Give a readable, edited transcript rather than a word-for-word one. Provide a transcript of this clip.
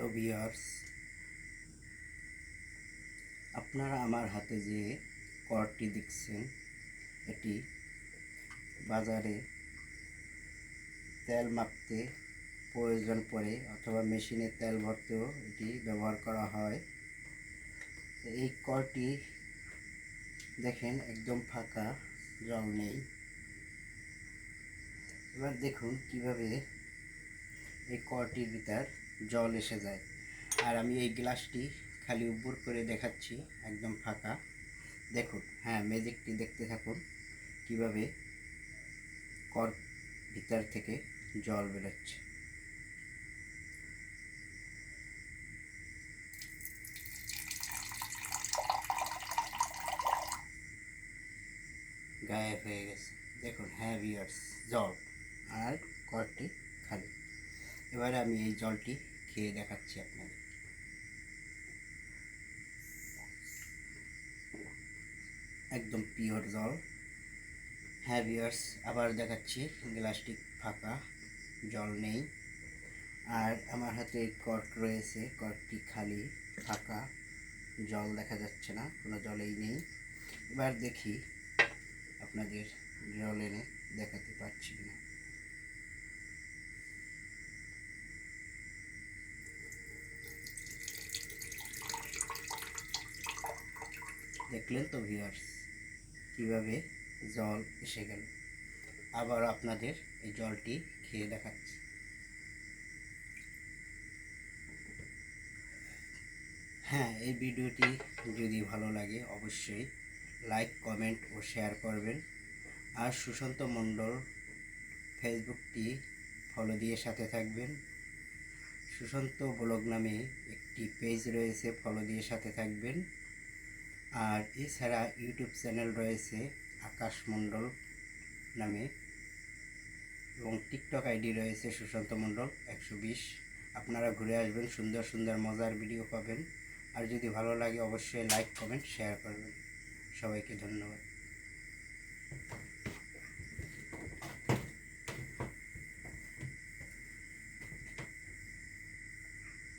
Hello viewers, আপনারা আমার হাতে যে কর্ডটি দেখছেন এটি বাজারে তেল মাপতে প্রয়োজন পড়ে অথবা মেশিনে তেল ভরতেও এটি ব্যবহার করা হয়। এই কর্ডটি দেখেন একদম ফাঁকা, জল নেই। এবার দেখুন কিভাবে এই কর্ডটির ভিতর জল এসে যায়। আর আমি এই গ্লাসটি খালি উপর করে দেখাচ্ছি, একদম ফাঁকা। দেখুন, হ্যাঁ, ম্যাজিকটি দেখতে থাকুন কিভাবে কর্ক ভিতর থেকে জল বেরোচ্ছে। গায়েব হয়ে গেছে, দেখুন। হ্যাঁ ভিউয়ার্স, জল আর কর্কটি খালি। এবারে আমি এই জলটি খেয়ে দেখাচ্ছি আপনাদের। একদম পিওর জল। হ্যাঁ ভিউয়ার্স, আবার দেখাচ্ছি, গ্লাসটি ফাঁকা, জল নেই। আর আমার হাতে কর্ক রয়েছে, কর্কটি খালি, ফাঁকা, জল দেখা যাচ্ছে না, কোনো জলেই নেই। এবার দেখি আপনাদের জল এনে দেখাতে পারছি না। দেখলেন তো ভিউয়ার্স কিভাবে জল এসে গেল। আবার আপনাদের এই জলটি খেয়ে দেখাচ্ছি। হ্যাঁ, এই ভিডিওটি যদি ভালো লাগে অবশ্যই লাইক, কমেন্ট ও শেয়ার করবেন। আর সুশান্ত মণ্ডল ফেসবুকটি ফলো দিয়ে সাথে থাকবেন। সুশান্ত ব্লগ নামে একটি পেজ রয়েছে, ফলো দিয়ে সাথে থাকবেন। আর এছাড়া ইউটিউব চ্যানেল রয়েছে আকাশ মণ্ডল নামে, এবং টিকটক আইডি রয়েছে সুশান্ত মণ্ডল 120। আপনারা ঘুরে আসবেন, সুন্দর সুন্দর মজার ভিডিও পাবেন। আর যদি ভালো লাগে অবশ্যই লাইক, কমেন্ট, শেয়ার করবেন। সবাইকে ধন্যবাদ।